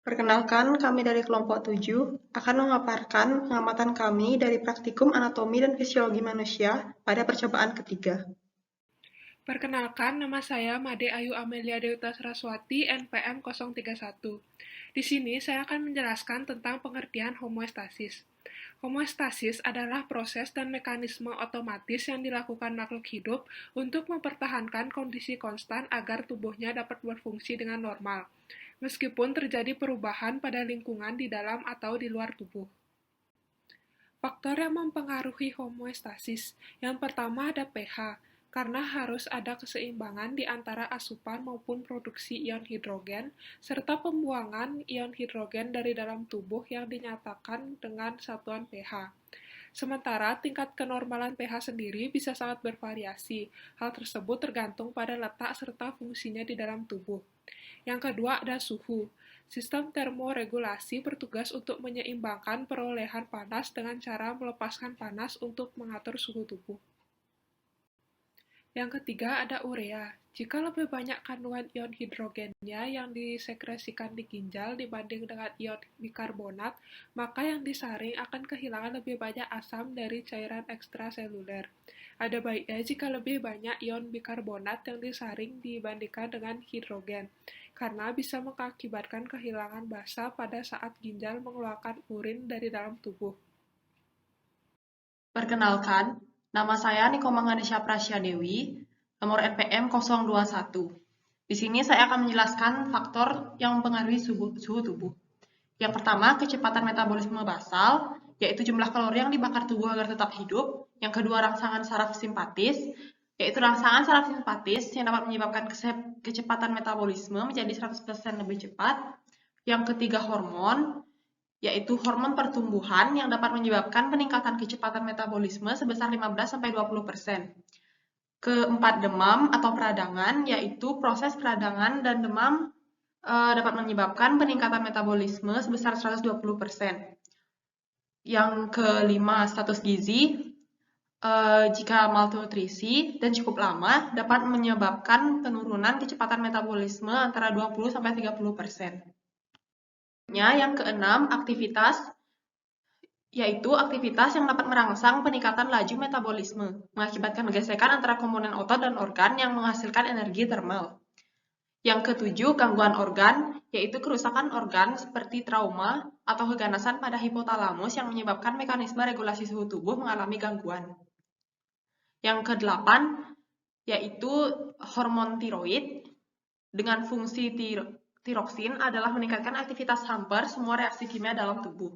Perkenalkan, kami dari kelompok 7 akan memaparkan pengamatan kami dari Praktikum Anatomi dan Fisiologi Manusia pada percobaan ketiga. Perkenalkan, nama saya Made Ayu Amelia Dewita Saraswati, NPM 031. Di sini saya akan menjelaskan tentang pengertian homeostasis. Homeostasis adalah proses dan mekanisme otomatis yang dilakukan makhluk hidup untuk mempertahankan kondisi konstan agar tubuhnya dapat berfungsi dengan normal, meskipun terjadi perubahan pada lingkungan di dalam atau di luar tubuh. Faktor yang mempengaruhi homeostasis. Yang pertama ada pH, karena harus ada keseimbangan di antara asupan maupun produksi ion hidrogen, serta pembuangan ion hidrogen dari dalam tubuh yang dinyatakan dengan satuan pH. Sementara tingkat kenormalan pH sendiri bisa sangat bervariasi. Hal tersebut tergantung pada letak serta fungsinya di dalam tubuh. Yang kedua ada suhu. Sistem termoregulasi bertugas untuk menyeimbangkan perolehan panas dengan cara melepaskan panas untuk mengatur suhu tubuh. Yang ketiga ada urea. Jika lebih banyak kandungan ion hidrogennya yang disekresikan di ginjal dibanding dengan ion bikarbonat, maka yang disaring akan kehilangan lebih banyak asam dari cairan ekstraseluler. Ada baiknya jika lebih banyak ion bikarbonat yang disaring dibandingkan dengan hidrogen, karena bisa mengakibatkan kehilangan basa pada saat ginjal mengeluarkan urin dari dalam tubuh. Perkenalkan, nama saya Niko Manganisha Prasya Dewi, nomor NPM 021. Di sini saya akan menjelaskan faktor yang mempengaruhi suhu tubuh. Yang pertama, kecepatan metabolisme basal, yaitu jumlah kalori yang dibakar tubuh agar tetap hidup. Yang kedua, rangsangan saraf simpatis, yaitu rangsangan saraf simpatis yang dapat menyebabkan kecepatan metabolisme menjadi 100% lebih cepat. Yang ketiga, hormon, yaitu hormon pertumbuhan yang dapat menyebabkan peningkatan kecepatan metabolisme sebesar 15-20%. Keempat, demam atau peradangan, yaitu proses peradangan dan demam dapat menyebabkan peningkatan metabolisme sebesar 120%. Yang kelima, status gizi. Jika malnutrisi dan cukup lama, dapat menyebabkan penurunan kecepatan metabolisme antara 20-30%. Yang keenam, aktivitas, yaitu aktivitas yang dapat merangsang peningkatan laju metabolisme, mengakibatkan gesekan antara komponen otot dan organ yang menghasilkan energi termal. Yang ketujuh, gangguan organ, yaitu kerusakan organ seperti trauma atau keganasan pada hipotalamus yang menyebabkan mekanisme regulasi suhu tubuh mengalami gangguan. Yang kedelapan, yaitu hormon tiroid, dengan fungsi tiroksin adalah meningkatkan aktivitas hampir semua reaksi kimia dalam tubuh.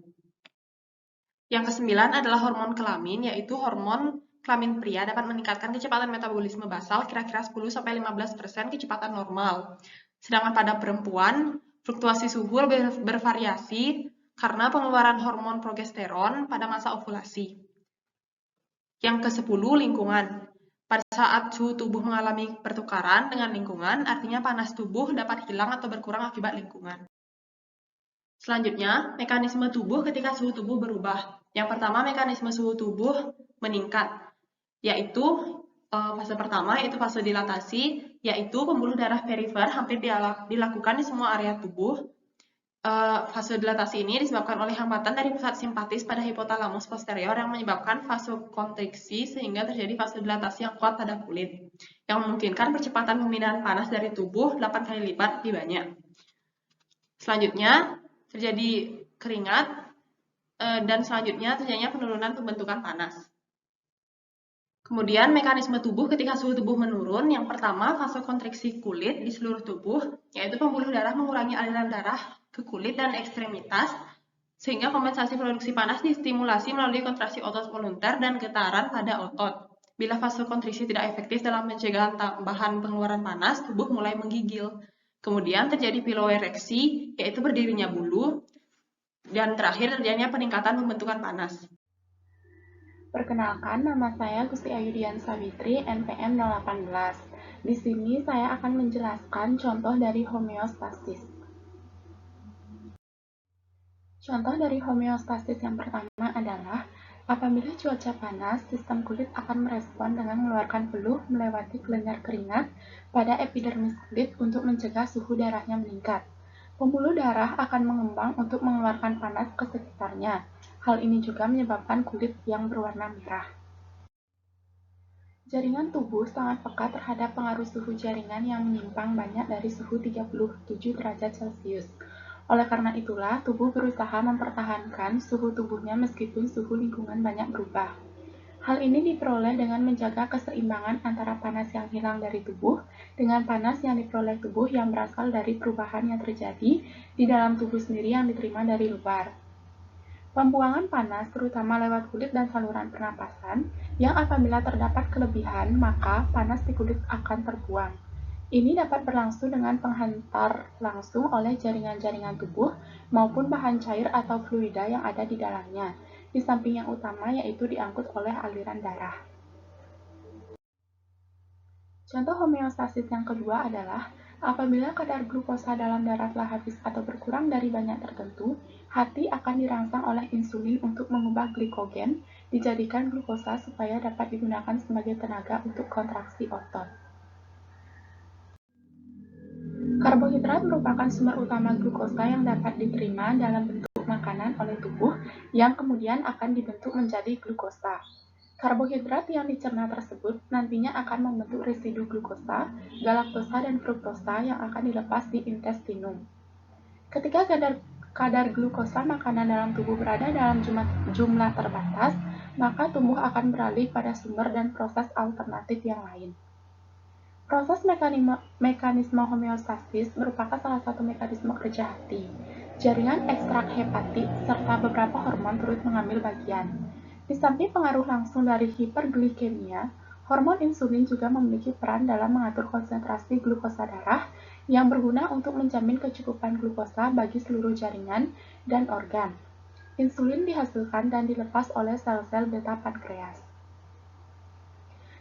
Yang kesembilan adalah hormon kelamin, yaitu hormon kelamin pria dapat meningkatkan kecepatan metabolisme basal kira-kira 10-15% kecepatan normal. Sedangkan pada perempuan, fluktuasi suhu lebih bervariasi karena pengeluaran hormon progesteron pada masa ovulasi. Yang ke-10, lingkungan. Pada saat suhu tubuh mengalami pertukaran dengan lingkungan, artinya panas tubuh dapat hilang atau berkurang akibat lingkungan. Selanjutnya, mekanisme tubuh ketika suhu tubuh berubah. Yang pertama, mekanisme suhu tubuh meningkat, yaitu fase pertama yaitu fase dilatasi, yaitu pembuluh darah perifer hampir dilakukan di semua area tubuh. Fase dilatasi ini disebabkan oleh hambatan dari pusat simpatis pada hipotalamus posterior yang menyebabkan vasokonstriksi sehingga terjadi fase dilatasi yang kuat pada kulit, yang memungkinkan percepatan pemindahan panas dari tubuh 8 kali lipat lebih banyak. Selanjutnya, terjadi keringat, dan selanjutnya terjadinya penurunan pembentukan panas. Kemudian mekanisme tubuh ketika suhu tubuh menurun, yang pertama vasokonstriksi kulit di seluruh tubuh, yaitu pembuluh darah mengurangi aliran darah ke kulit dan ekstremitas, sehingga kompensasi produksi panas distimulasi melalui kontraksi otot volunter dan getaran pada otot. Bila vasokonstriksi tidak efektif dalam mencegah tambahan pengeluaran panas, tubuh mulai menggigil. Kemudian terjadi piloereksi, yaitu berdirinya bulu, dan terakhir terjadinya peningkatan pembentukan panas. Perkenalkan, nama saya Gusti Ayudian Sawitri, NPM 018. Di sini saya akan menjelaskan contoh dari homeostasis. Contoh dari homeostasis yang pertama adalah apabila cuaca panas, sistem kulit akan merespon dengan mengeluarkan peluh melewati kelenjar keringat pada epidermis kulit untuk mencegah suhu darahnya meningkat. Pembuluh darah akan mengembang untuk mengeluarkan panas ke sekitarnya. Hal ini juga menyebabkan kulit yang berwarna merah. Jaringan tubuh sangat peka terhadap pengaruh suhu jaringan yang menyimpang banyak dari suhu 37 derajat Celcius. Oleh karena itulah, tubuh berusaha mempertahankan suhu tubuhnya meskipun suhu lingkungan banyak berubah. Hal ini diperoleh dengan menjaga keseimbangan antara panas yang hilang dari tubuh dengan panas yang diperoleh tubuh yang berasal dari perubahan yang terjadi di dalam tubuh sendiri yang diterima dari luar. Pembuangan panas terutama lewat kulit dan saluran pernapasan, yang apabila terdapat kelebihan, maka panas di kulit akan terbuang. Ini dapat berlangsung dengan penghantar langsung oleh jaringan-jaringan tubuh maupun bahan cair atau fluida yang ada di dalamnya, di samping yang utama yaitu diangkut oleh aliran darah. Contoh homeostasis yang kedua adalah apabila kadar glukosa dalam darah telah habis atau berkurang dari banyak tertentu, hati akan dirangsang oleh insulin untuk mengubah glikogen dijadikan glukosa supaya dapat digunakan sebagai tenaga untuk kontraksi otot. Karbohidrat merupakan sumber utama glukosa yang dapat diterima dalam bentuk makanan oleh tubuh yang kemudian akan dibentuk menjadi glukosa. Karbohidrat yang dicerna tersebut nantinya akan membentuk residu glukosa, galaktosa, dan fruktosa yang akan dilepas di intestinum. Ketika kadar glukosa makanan dalam tubuh berada dalam jumlah terbatas, maka tubuh akan beralih pada sumber dan proses alternatif yang lain. Proses mekanisme homeostasis merupakan salah satu mekanisme kerja hati. Jaringan ekstrak hepatik serta beberapa hormon turut mengambil bagian. Di samping pengaruh langsung dari hiperglikemia, hormon insulin juga memiliki peran dalam mengatur konsentrasi glukosa darah yang berguna untuk menjamin kecukupan glukosa bagi seluruh jaringan dan organ. Insulin dihasilkan dan dilepas oleh sel-sel beta pankreas.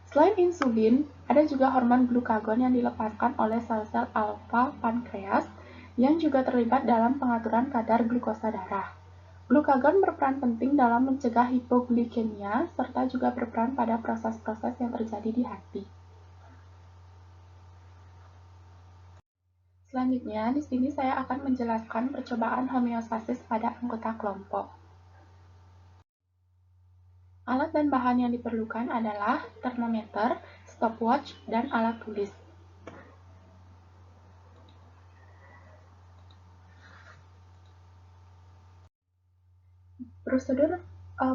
Selain insulin, ada juga hormon glukagon yang dilepaskan oleh sel-sel alfa pankreas yang juga terlibat dalam pengaturan kadar glukosa darah. Glukagon berperan penting dalam mencegah hipoglikemia serta juga berperan pada proses-proses yang terjadi di hati. Selanjutnya, di sini saya akan menjelaskan percobaan homeostasis pada anggota kelompok. Alat dan bahan yang diperlukan adalah termometer, stopwatch, dan alat tulis. Prosedur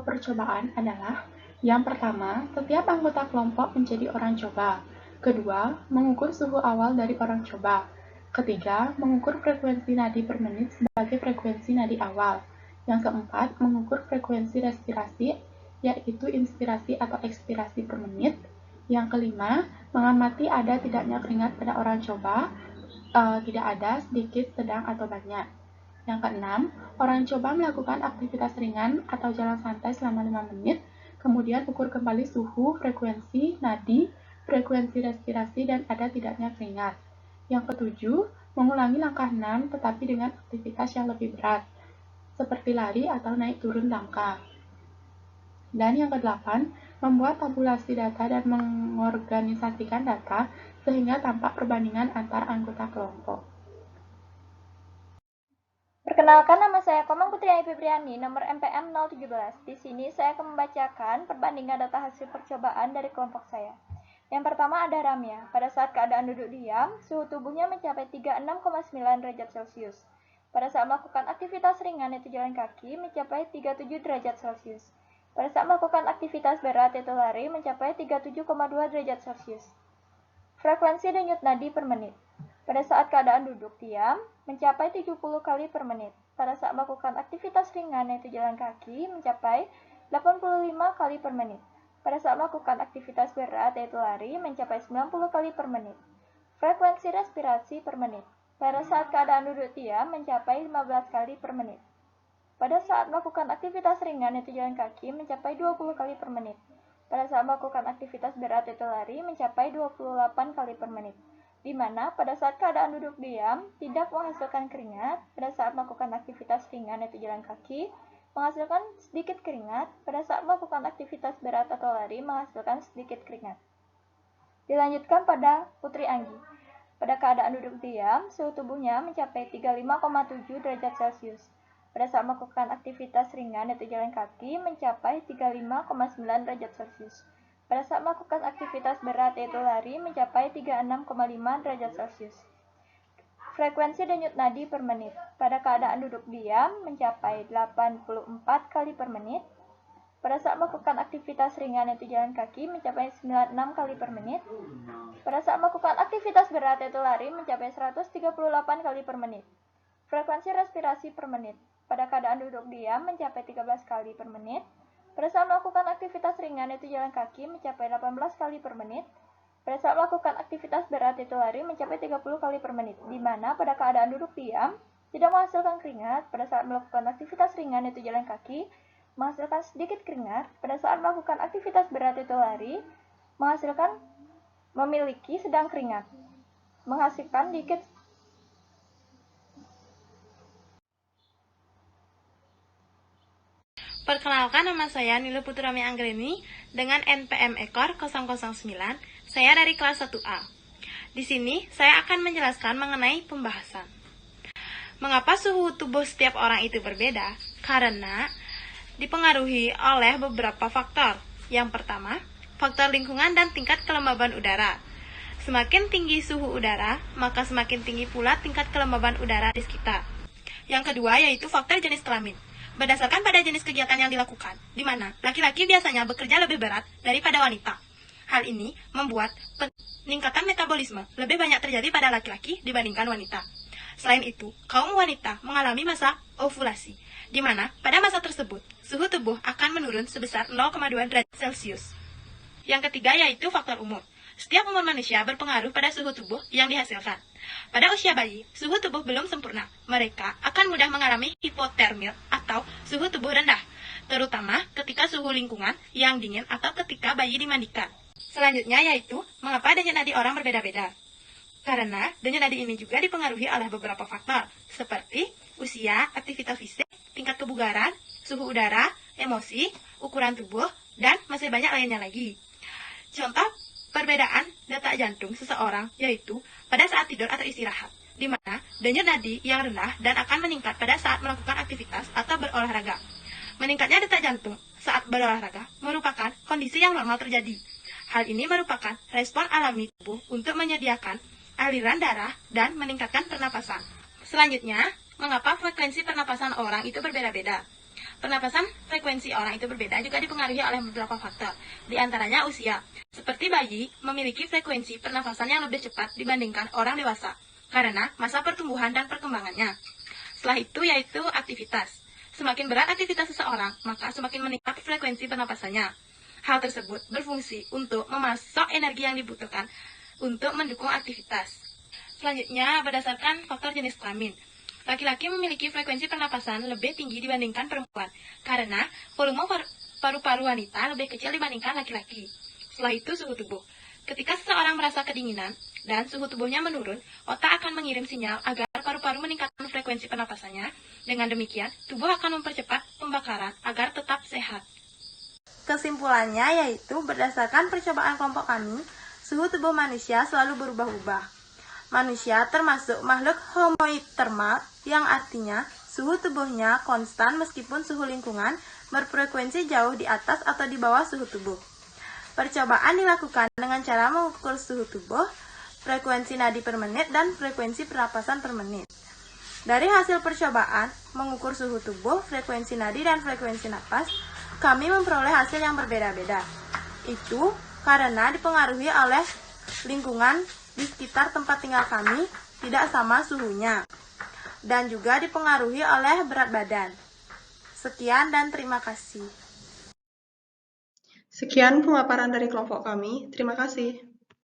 percobaan adalah yang pertama, setiap anggota kelompok menjadi orang coba. Kedua, mengukur suhu awal dari orang coba. Ketiga, mengukur frekuensi nadi per menit sebagai frekuensi nadi awal. Yang keempat, mengukur frekuensi respirasi, yaitu inspirasi atau ekspirasi per menit. Yang kelima, mengamati ada tidaknya keringat pada orang coba, tidak ada, sedikit, sedang, atau banyak. Yang keenam, orang coba melakukan aktivitas ringan atau jalan santai selama 5 menit, kemudian ukur kembali suhu, frekuensi, nadi, frekuensi respirasi, dan ada tidaknya keringat. Yang ketujuh, mengulangi langkah 6 tetapi dengan aktivitas yang lebih berat, seperti lari atau naik turun tangga. Dan yang kedelapan, membuat tabulasi data dan mengorganisasikan data sehingga tampak perbandingan antar anggota kelompok. Perkenalkan, nama saya Komang Putriani Febriani, nomor MPM 017. Di sini saya akan membacakan perbandingan data hasil percobaan dari kelompok saya. Yang pertama ada Ramya. Pada saat keadaan duduk diam, suhu tubuhnya mencapai 36,9 derajat Celcius. Pada saat melakukan aktivitas ringan yaitu jalan kaki mencapai 37 derajat Celcius. Pada saat melakukan aktivitas berat yaitu lari mencapai 37,2 derajat Celcius. Frekuensi denyut nadi per menit. Pada saat keadaan duduk diam, mencapai 70 kali per menit. Pada saat melakukan aktivitas ringan yaitu jalan kaki, mencapai 85 kali per menit. Pada saat melakukan aktivitas berat yaitu lari, mencapai 90 kali per menit. Frekuensi respirasi per menit. Pada saat keadaan duduk diam, mencapai 15 kali per menit. Pada saat melakukan aktivitas ringan yaitu jalan kaki, mencapai 20 kali per menit. Pada saat melakukan aktivitas berat yaitu lari, mencapai 28 kali per menit. Di mana pada saat keadaan duduk diam tidak menghasilkan keringat, pada saat melakukan aktivitas ringan yaitu jalan kaki menghasilkan sedikit keringat, pada saat melakukan aktivitas berat atau lari menghasilkan sedikit keringat. Dilanjutkan pada Putri Anggi. Pada keadaan duduk diam, suhu tubuhnya mencapai 35,7 derajat Celcius. Pada saat melakukan aktivitas ringan yaitu jalan kaki mencapai 35,9 derajat Celcius. Pada saat melakukan aktivitas berat yaitu lari mencapai 36,5 derajat Celcius. Frekuensi denyut nadi per menit. Pada keadaan duduk diam mencapai 84 kali per menit. Pada saat melakukan aktivitas ringan yaitu jalan kaki mencapai 96 kali per menit. Pada saat melakukan aktivitas berat yaitu lari mencapai 138 kali per menit. Frekuensi respirasi per menit. Pada keadaan duduk diam mencapai 13 kali per menit. Pada saat melakukan aktivitas ringan yaitu jalan kaki mencapai 18 kali per menit. Pada saat melakukan aktivitas berat yaitu lari mencapai 30 kali per menit, di mana pada keadaan duduk diam tidak menghasilkan keringat. Pada saat melakukan aktivitas ringan yaitu jalan kaki menghasilkan sedikit keringat. Pada saat melakukan aktivitas berat yaitu lari memiliki sedang keringat, menghasilkan dikit. Perkenalkan, nama saya Nilu Puturami Anggreni dengan NPM ekor 009. Saya dari kelas 1A. Di sini saya akan menjelaskan mengenai pembahasan. Mengapa suhu tubuh setiap orang itu berbeda? Karena dipengaruhi oleh beberapa faktor. Yang pertama, faktor lingkungan dan tingkat kelembaban udara. Semakin tinggi suhu udara, maka semakin tinggi pula tingkat kelembaban udara di sekitar. Yang kedua yaitu faktor jenis kelamin. Berdasarkan pada jenis kegiatan yang dilakukan, di mana laki-laki biasanya bekerja lebih berat daripada wanita. Hal ini membuat peningkatan metabolisme lebih banyak terjadi pada laki-laki dibandingkan wanita. Selain itu, kaum wanita mengalami masa ovulasi, di mana pada masa tersebut suhu tubuh akan menurun sebesar 0,2 derajat Celcius. Yang ketiga yaitu faktor umur. Setiap umur manusia berpengaruh pada suhu tubuh yang dihasilkan. Pada usia bayi, suhu tubuh belum sempurna. Mereka akan mudah mengalami hipotermia atau suhu tubuh rendah, terutama ketika suhu lingkungan yang dingin atau ketika bayi dimandikan. Selanjutnya yaitu mengapa denyut nadi orang berbeda-beda. Karena denyut nadi ini juga dipengaruhi oleh beberapa faktor, seperti usia, aktivitas fisik, tingkat kebugaran, suhu udara, emosi, ukuran tubuh, dan masih banyak lainnya lagi. Contoh perbedaan detak jantung seseorang yaitu pada saat tidur atau istirahat, di mana denyut nadi yang rendah dan akan meningkat pada saat melakukan aktivitas atau berolahraga. Meningkatnya detak jantung saat berolahraga merupakan kondisi yang normal terjadi. Hal ini merupakan respon alami tubuh untuk menyediakan aliran darah dan meningkatkan pernapasan. Selanjutnya, mengapa frekuensi pernapasan orang itu berbeda-beda? Pernapasan frekuensi orang itu berbeda juga dipengaruhi oleh beberapa faktor, di antaranya usia. Seperti bayi memiliki frekuensi pernapasan yang lebih cepat dibandingkan orang dewasa, karena masa pertumbuhan dan perkembangannya. Setelah itu yaitu aktivitas. Semakin berat aktivitas seseorang, maka semakin meningkat frekuensi pernapasannya. Hal tersebut berfungsi untuk memasok energi yang dibutuhkan untuk mendukung aktivitas. Selanjutnya, berdasarkan faktor jenis kelamin. Laki-laki memiliki frekuensi pernapasan lebih tinggi dibandingkan perempuan, karena volume paru-paru wanita lebih kecil dibandingkan laki-laki. Setelah itu, suhu tubuh. Ketika seseorang merasa kedinginan dan suhu tubuhnya menurun, otak akan mengirim sinyal agar paru-paru meningkatkan frekuensi pernapasannya. Dengan demikian, tubuh akan mempercepat pembakaran agar tetap sehat. Kesimpulannya yaitu berdasarkan percobaan kelompok kami, suhu tubuh manusia selalu berubah-ubah. Manusia termasuk makhluk homotermal yang artinya suhu tubuhnya konstan meskipun suhu lingkungan berfrekuensi jauh di atas atau di bawah suhu tubuh. Percobaan dilakukan dengan cara mengukur suhu tubuh, frekuensi nadi per menit, dan frekuensi pernapasan per menit. Dari hasil percobaan mengukur suhu tubuh, frekuensi nadi, dan frekuensi napas, kami memperoleh hasil yang berbeda-beda. Itu karena dipengaruhi oleh lingkungan di sekitar tempat tinggal kami tidak sama suhunya, dan juga dipengaruhi oleh berat badan. Sekian dan terima kasih. Sekian pemaparan dari kelompok kami. Terima kasih.